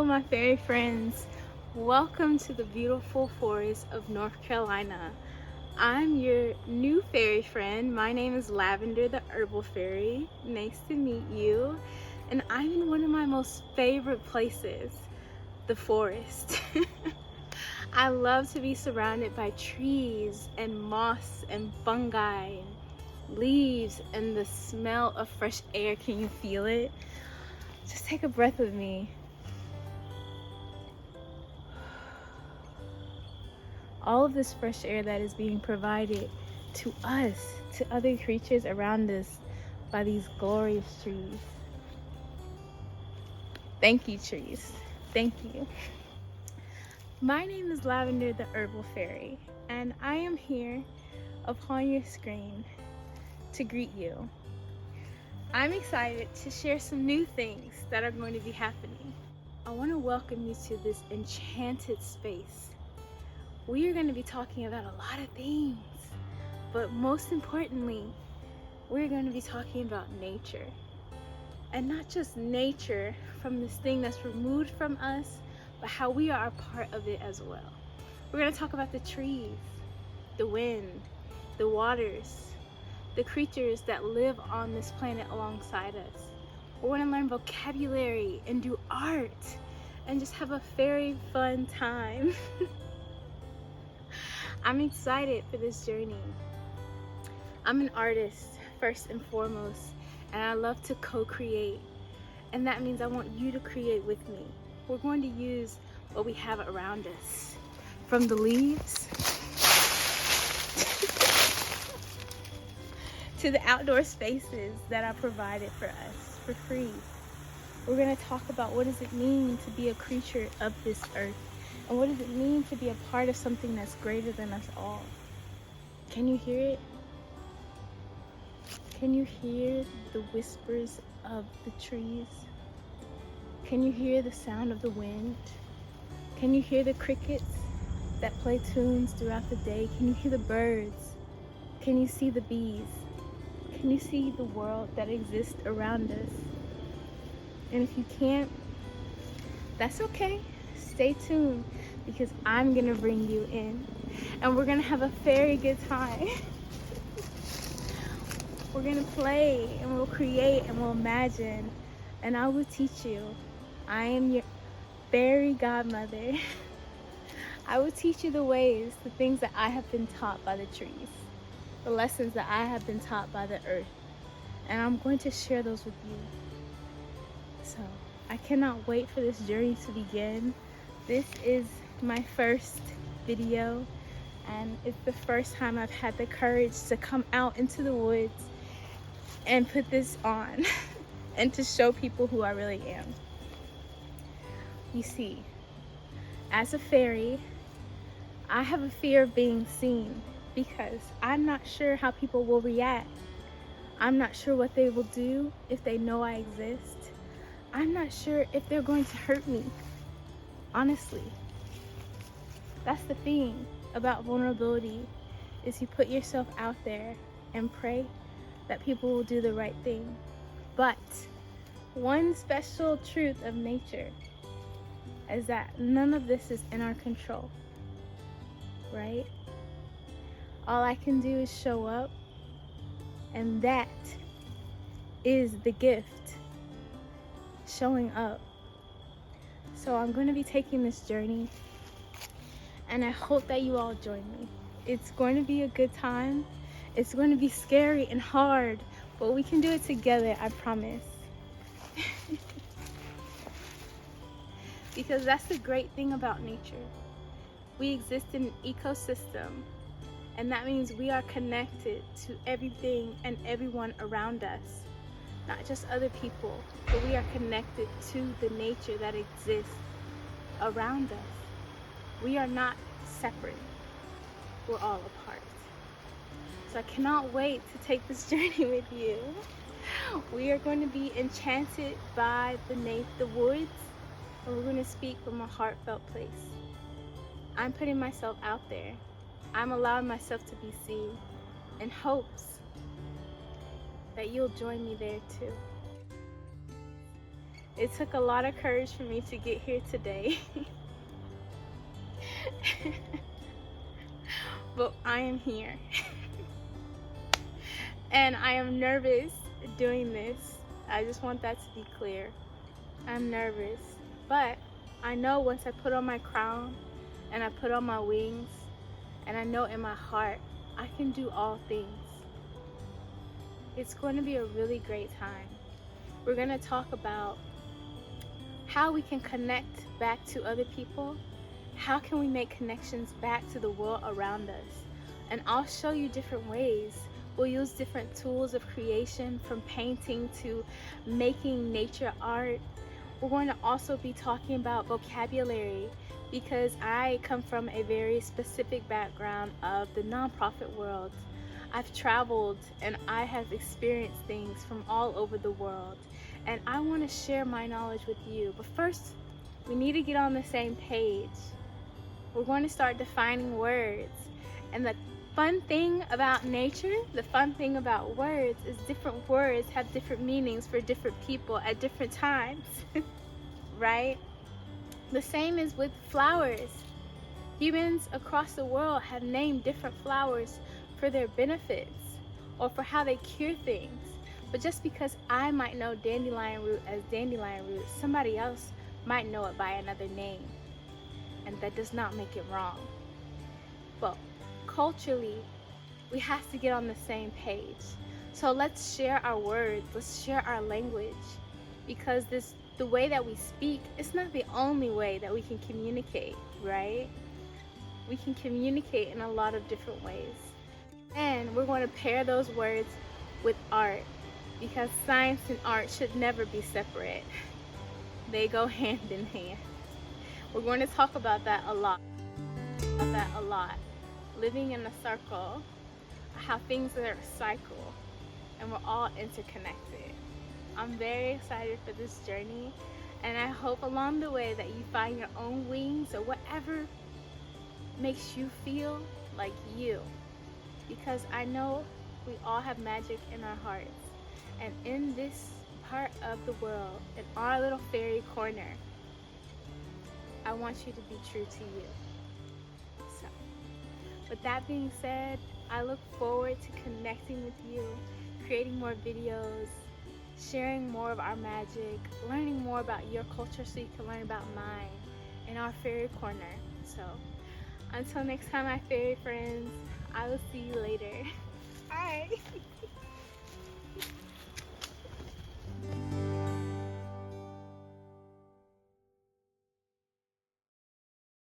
my fairy friends. Welcome to the beautiful forest of North Carolina. I'm your new fairy friend. My name is Lavender the Herbal Fairy. Nice to meet you. And I'm in one of my most favorite places, the forest. I love to be surrounded by trees and moss and fungi and leaves and the smell of fresh air. Can you feel it? Just take a breath with me. All of this fresh air that is being provided to us, to other creatures around us by these glorious trees. Thank you, trees. Thank you. My name is Lavender the Herbal Fairy, and I am here upon your screen to greet you. I'm excited to share some new things that are going to be happening. I want to welcome you to this enchanted space. We are going to be talking about a lot of things, but most importantly, we're going to be talking about nature. And not just nature from this thing that's removed from us, but how we are a part of it as well. We're going to talk about the trees, the wind, the waters, the creatures that live on this planet alongside us. We're going to learn vocabulary and do art and just have a very fun time. I'm excited for this journey. I'm an artist first and foremost, and I love to co-create, and that means I want you to create with me. We're going to use what we have around us, from the leaves to the outdoor spaces that are provided for us for free. We're going to talk about what does it mean to be a creature of this earth, and what does it mean to be a part of something that's greater than us all. Can you hear it? Can you hear the whispers of the trees? Can you hear the sound of the wind? Can you hear the crickets that play tunes throughout the day? Can you hear the birds? Can you see the bees? Can you see the world that exists around us? And if you can't, that's okay. Stay tuned, because I'm gonna bring you in and we're gonna have a very good time. We're gonna play and we'll create and we'll imagine, and I will teach you. I am your fairy godmother. I will teach you the ways, the things that I have been taught by the trees, the lessons that I have been taught by the earth, and I'm going to share those with you. So I cannot wait for this journey to begin. This is my first video, and it's the first time I've had the courage to come out into the woods and put this on and to show people who I really am. You see, as a fairy, I have a fear of being seen because I'm not sure how people will react. I'm not sure what they will do if they know I exist. I'm not sure if they're going to hurt me. Honestly, that's the thing about vulnerability, is you put yourself out there and pray that people will do the right thing. But one special truth of nature is that none of this is in our control, right? All I can do is show up, and that is the gift, showing up. So I'm going to be taking this journey, and I hope that you all join me. It's going to be a good time. It's going to be scary and hard, but we can do it together, I promise. Because that's the great thing about nature. We exist in an ecosystem, and that means we are connected to everything and everyone around us. Not just other people, but we are connected to the nature that exists around us. We are not separate. We're all a part. So I cannot wait to take this journey with you. We are going to be enchanted by the woods, and we're going to speak from a heartfelt place. I'm putting myself out there. I'm allowing myself to be seen in hopes that you'll join me there too. It took a lot of courage for me to get here today. But I am here. And I am nervous doing this. I just want that to be clear. I'm nervous. But I know once I put on my crown and I put on my wings and I know in my heart I can do all things. It's going to be a really great time. We're going to talk about how we can connect back to other people. How can we make connections back to the world around us? And I'll show you different ways. We'll use different tools of creation, from painting to making nature art. We're going to also be talking about vocabulary, because I come from a very specific background of the nonprofit world. I've traveled and I have experienced things from all over the world, and I want to share my knowledge with you. But first, we need to get on the same page. We're going to start defining words. And the fun thing about nature, the fun thing about words, is different words have different meanings for different people at different times. Right? The same is with flowers. Humans across the world have named different flowers for their benefits or for how they cure things. But just because I might know dandelion root as dandelion root, somebody else might know it by another name. And that does not make it wrong. But culturally, we have to get on the same page. So let's share our words, let's share our language, because the way that we speak is not the only way that we can communicate, right? We can communicate in a lot of different ways. And we're going to pair those words with art, because science and art should never be separate. They go hand in hand. We're going to talk about that a lot. Living in a circle, how things are a cycle, and we're all interconnected. I'm very excited for this journey, and I hope along the way that you find your own wings or whatever makes you feel like you. Because I know we all have magic in our hearts. And in this part of the world, in our little fairy corner, I want you to be true to you. So, with that being said, I look forward to connecting with you, creating more videos, sharing more of our magic, learning more about your culture so you can learn about mine in our fairy corner. So, until next time, my fairy friends, I will see you later. Bye.